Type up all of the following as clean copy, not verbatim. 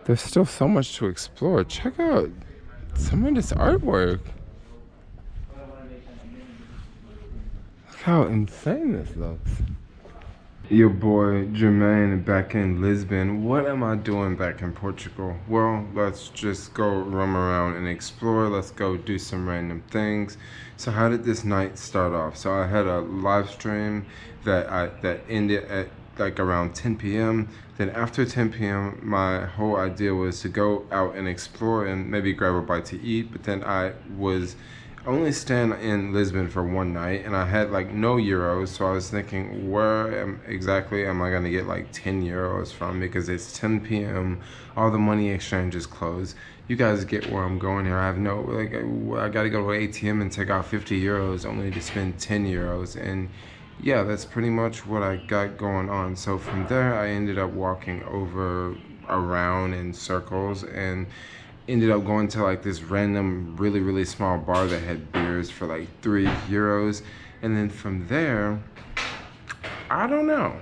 There's still so much to explore. Check out some of this artwork. Look how insane this looks. Your boy Jermaine back in Lisbon. What am I doing back in Portugal? Well, let's just go roam around and explore. Let's go do some random things. So how did this night start off? So I had a live stream that ended at like around 10 p.m. Then after 10 p.m. my whole idea was to go out and explore and maybe grab a bite to eat. But then I was only staying in Lisbon for one night and I had like no euros, so I was thinking, where exactly am I gonna get like 10 euros from, because it's 10 p.m. all the money exchange is closed. You guys get where I'm going here. I have no, like, I gotta go to an ATM and take out 50 euros only to spend 10 euros. And yeah, that's pretty much what I got going on. So from there I ended up walking around in circles and ended up going to like this random really small bar that had beers for like 3 euros. And then from there, I don't know.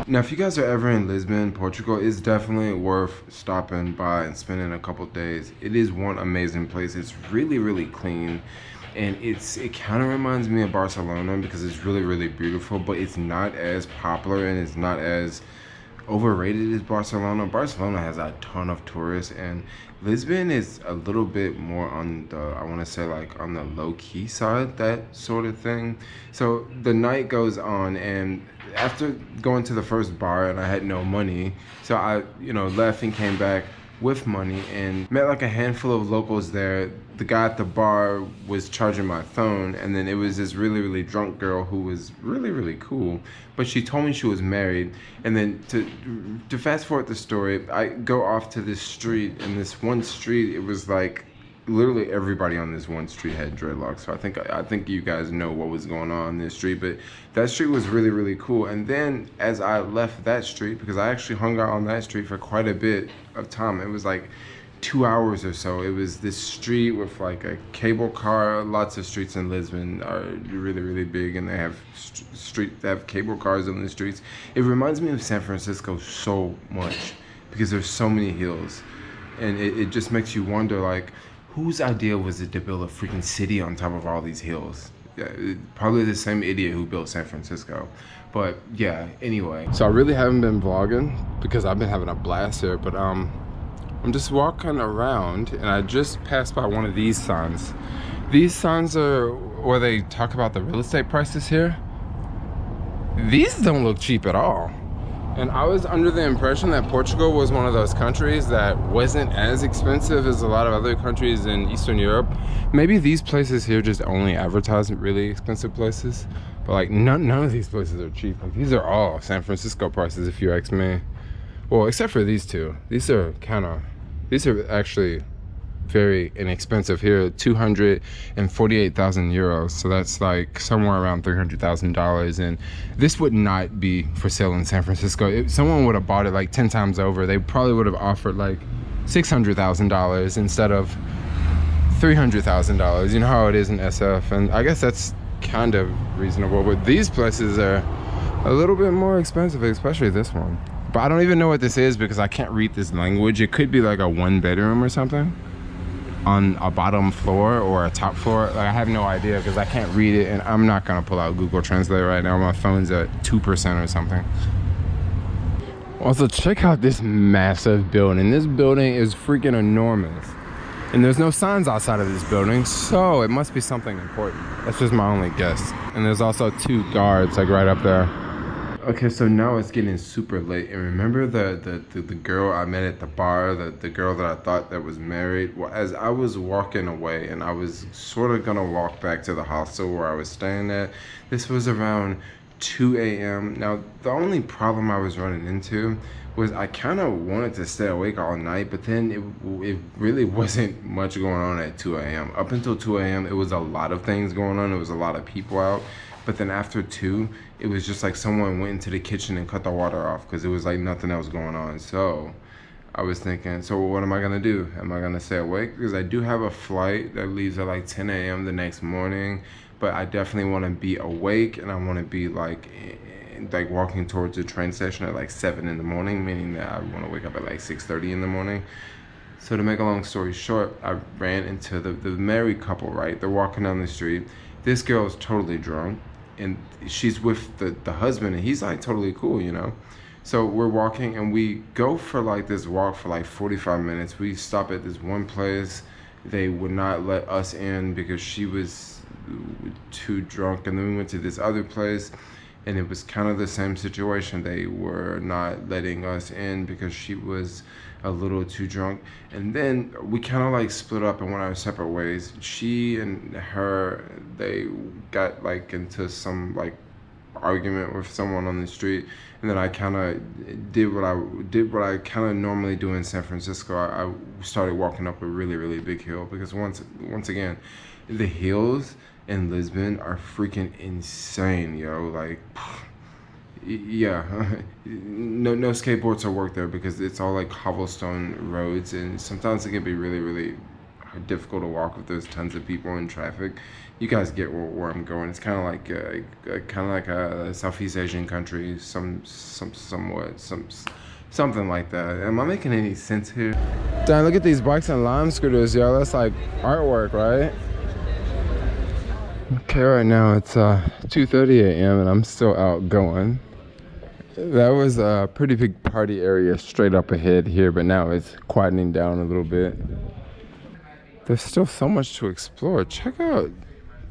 Now, if you guys are ever in Lisbon, Portugal, it's definitely worth stopping by and spending a couple days. It is one amazing place. It's really clean, and it kind of reminds me of Barcelona because it's really beautiful, but it's not as popular and it's not as overrated as Barcelona. Barcelona has a ton of tourists, and Lisbon is a little bit more on the, I want to say, like on the low-key side, that sort of thing. So the night goes on, and after going to the first bar and I had no money, so I left and came back with money and met like a handful of locals there. The guy at the bar was charging my phone, and then it was this really drunk girl who was really cool, but she told me she was married. And then to fast forward the story, I go off to this street, and this one street, it was like literally everybody on this one street had dreadlocks. So I think you guys know what was going on this street, but that street was really cool. And then as I left that street, because I actually hung out on that street for quite a bit of time, it was like 2 hours or so. It was this street with like a cable car. Lots of streets in Lisbon are really big, and they have they have cable cars on the streets. It reminds me of San Francisco so much because there's so many hills, and it just makes you wonder, like, whose idea was it to build a freaking city on top of all these hills? Yeah, probably the same idiot who built San Francisco. But yeah, anyway. So I really haven't been vlogging because I've been having a blast here, but I'm just walking around and I just passed by one of these signs. These signs are where they talk about the real estate prices here. These don't look cheap at all. And I was under the impression that Portugal was one of those countries that wasn't as expensive as a lot of other countries in Eastern Europe. Maybe these places here just only advertise really expensive places, but like none of these places are cheap. Like, these are all San Francisco prices if you ask me. Well, except for these two. These are actually very inexpensive here. 248,000 euros, so that's like somewhere around $300,000. And this would not be for sale in San Francisco. If someone would have bought it like 10 times over, they probably would have offered like $600,000 instead of $300,000. You know how it is in SF, and I guess that's kind of reasonable. But these places are a little bit more expensive, especially this one. But I don't even know what this is because I can't read this language. It could be like a 1-bedroom or something on a bottom floor or a top floor. Like, I have no idea because I can't read it, and I'm not gonna pull out Google Translate right now. My phone's at 2% or something. Also, check out this massive building. This building is freaking enormous, and there's no signs outside of this building, so it must be something important. That's just my only guess. And there's also 2 guards like right up there. Okay, so now it's getting super late, and remember the girl I met at the bar, the girl that I thought that was married? Well, as I was walking away and I was sort of gonna walk back to the hostel where I was staying at, this was around 2 a.m. Now, the only problem I was running into was I kind of wanted to stay awake all night, but then it really wasn't much going on at 2 a.m. Up until 2 a.m., it was a lot of things going on. It was a lot of people out. But then after 2, it was just like someone went into the kitchen and cut the water off because it was like nothing else going on. So I was thinking, so what am I gonna do? Am I gonna stay awake? Because I do have a flight that leaves at like 10 a.m. the next morning, but I definitely want to be awake, and I want to be like walking towards the train station at like 7 in the morning, meaning that I want to wake up at like 6:30 in the morning. So to make a long story short, I ran into the married couple, right? They're walking down the street. This girl is totally drunk, and she's with the husband, and he's like totally cool, you know? So we're walking, and we go for like this walk for like 45 minutes. We stop at this one place. They would not let us in because she was too drunk. And then we went to this other place, and it was kind of the same situation. They were not letting us in because she was a little too drunk. And then we kind of like split up and went our separate ways. She and her, they got like into some like argument with someone on the street, and then I kind of did what I kind of normally do in San Francisco. I started walking up a really big hill, because once again, the hills in Lisbon are freaking insane, yo. Like, yeah, no skateboards will work there because it's all like cobblestone roads, and sometimes it can be really difficult to walk if there's tons of people in traffic. You guys get where I'm going. It's kind of like a Southeast Asian country, somewhat something like that. Am I making any sense here? Damn, look at these bikes and lime scooters, yo. That's like artwork, right? Okay, right now it's 2:30 a.m. and I'm still out going. That was a pretty big party area straight up ahead here, but now it's quietening down a little bit. There's still so much to explore. Check out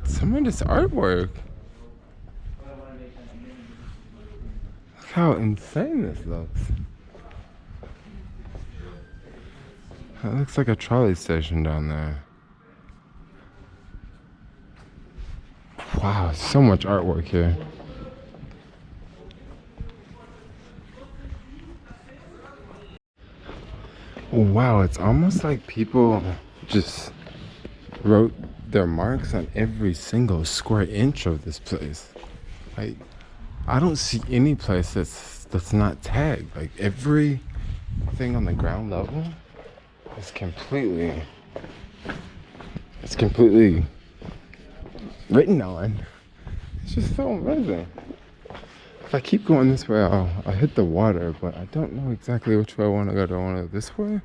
some of this artwork. Look how insane this looks. That looks like a trolley station down there. Wow, so much artwork here. Wow, it's almost like people just wrote their marks on every single square inch of this place. Like, I don't see any place that's not tagged. Like, everything on the ground level is completely written on. It's just so amazing. If I keep going this way, I'll hit the water, but I don't know exactly which way I want to go. Do I want to go this way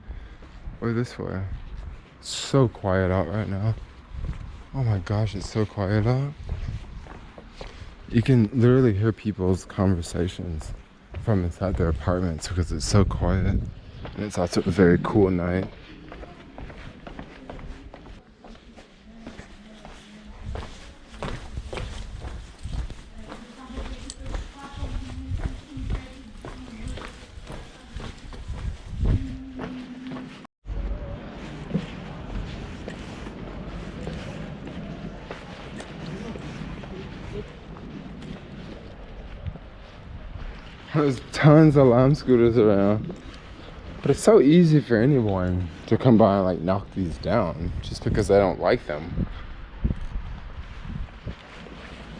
or this way? It's so quiet out right now. Oh my gosh, it's so quiet out. You can literally hear people's conversations from inside their apartments because it's so quiet. And it's also a very cool night. There's tons of lime scooters around, but it's so easy for anyone to come by and like knock these down just because they don't like them,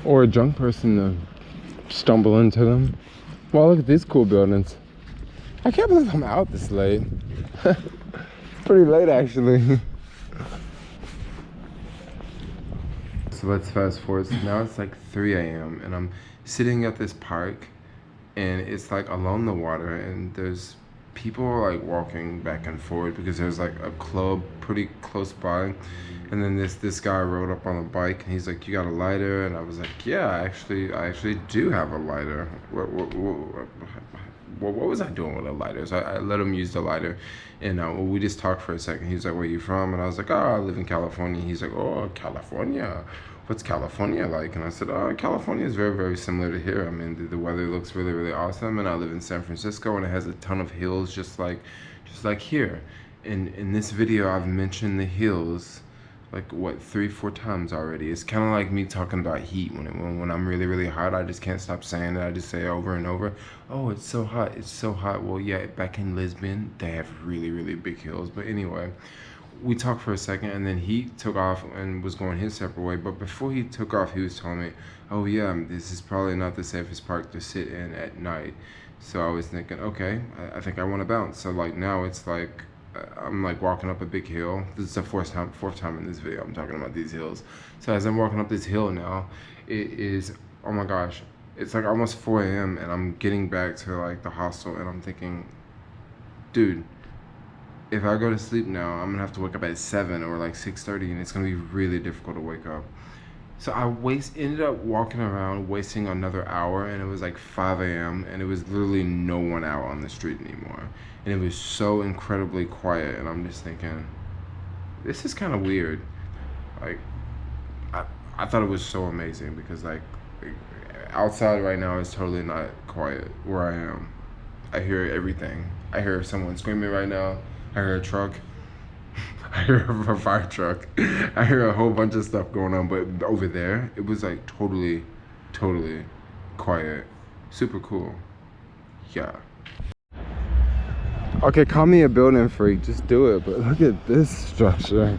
or a drunk person to stumble into them. Wow, look at these cool buildings. I can't believe I'm out this late. It's pretty late actually. So let's fast forward. So now it's like 3 a.m. and I'm sitting at this park, and it's like along the water, and there's people like walking back and forth because there's like a club pretty close by. And then this guy rode up on a bike, and he's like, "You got a lighter?" And I was like, "Yeah, I actually do have a lighter." What was I doing with a lighter? So I let him use the lighter, and we just talked for a second. He's like, "Where you from?" And I was like, "Oh, I live in California." He's like, "Oh, California. What's California like?" And I said, "Oh, California is very similar to here. I mean, the weather looks really awesome, and I live in San Francisco, and it has a ton of hills just like here." In this video, I've mentioned the hills like what 3-4 times already. It's kind of like me talking about heat. When I'm really hot, I just can't stop saying it. I just say it over and over. "Oh, it's so hot, it's so hot." Well, yeah, back in Lisbon, they have really big hills. But anyway, we talked for a second, and then he took off and was going his separate way. But before he took off, he was telling me, oh yeah, this is probably not the safest park to sit in at night. So I was thinking, okay, I think I want to bounce. So like now it's like I'm like walking up a big hill. This is the fourth time in this video I'm talking about these hills. So as I'm walking up this hill now, it is, oh my gosh, it's like almost 4 a.m. and I'm getting back to like the hostel, and I'm thinking, dude, if I go to sleep now, I'm gonna have to wake up at 7 or like 6:30, and it's gonna be really difficult to wake up. So I ended up walking around, wasting another hour, and it was like 5 a.m. and it was literally no one out on the street anymore. And it was so incredibly quiet, and I'm just thinking, this is kind of weird. Like, I thought it was so amazing because like outside right now is totally not quiet where I am. I hear everything. I hear someone screaming right now. I hear a truck. I hear a fire truck. I hear a whole bunch of stuff going on, but over there, it was like totally quiet. Super cool. Yeah. Okay, call me a building freak, just do it, but look at this structure.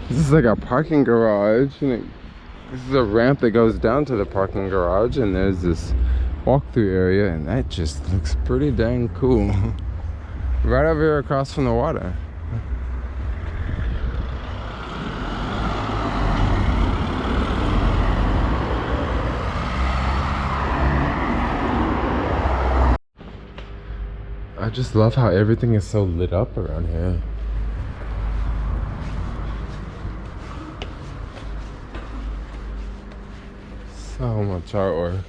This is like a parking garage, and this is a ramp that goes down to the parking garage, and there's this walk-through area, and that just looks pretty dang cool. Right over here across from the water. I just love how everything is so lit up around here. So much artwork.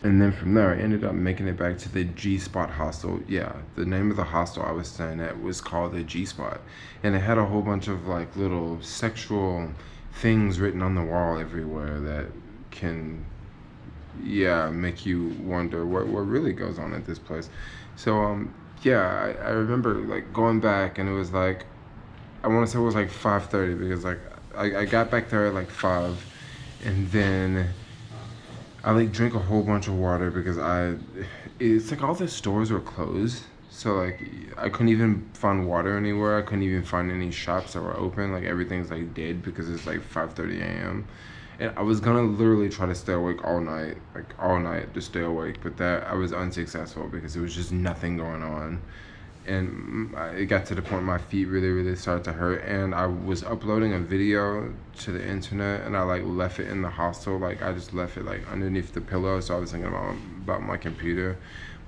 And then from there, I ended up making it back to the G-Spot hostel. Yeah, the name of the hostel I was staying at was called the G-Spot. And it had a whole bunch of like little sexual things written on the wall everywhere that can, yeah, make you wonder what really goes on at this place. So, yeah, I remember like going back, and it was like, I want to say it was like 5:30 because like I got back there at like 5, and then I like drank a whole bunch of water because it's like all the stores were closed. So like I couldn't even find water anywhere. I couldn't even find any shops that were open. Like everything's like dead because it's like 5:30 a.m. And I was gonna literally try to stay awake all night, like all night to stay awake. But that I was unsuccessful because there was just nothing going on. And it got to the point my feet really started to hurt, and I was uploading a video to the internet, and I like left it in the hostel. Like I just left it like underneath the pillow, so I was thinking about my computer.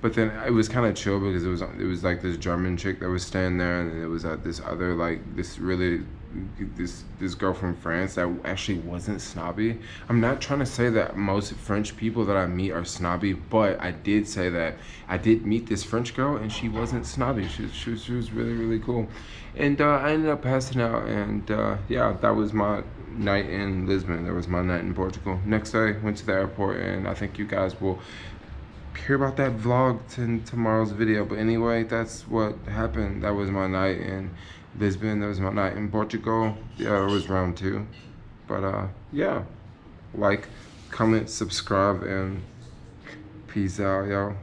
But then it was kind of chill because it was like this German chick that was staying there, and it was this other like this girl from France that actually wasn't snobby. I'm not trying to say that most French people that I meet are snobby, but I did say that I did meet this French girl, and she wasn't snobby. She was really cool. And I ended up passing out, and yeah, that was my night in Lisbon. That was my night in Portugal. Next day, went to the airport, and I think you guys will hear about that vlog in tomorrow's video. But anyway, that's what happened. That was my night in Lisbon. That was my night in Portugal. Yeah, it was round 2. But yeah, like, comment, subscribe, and peace out, y'all.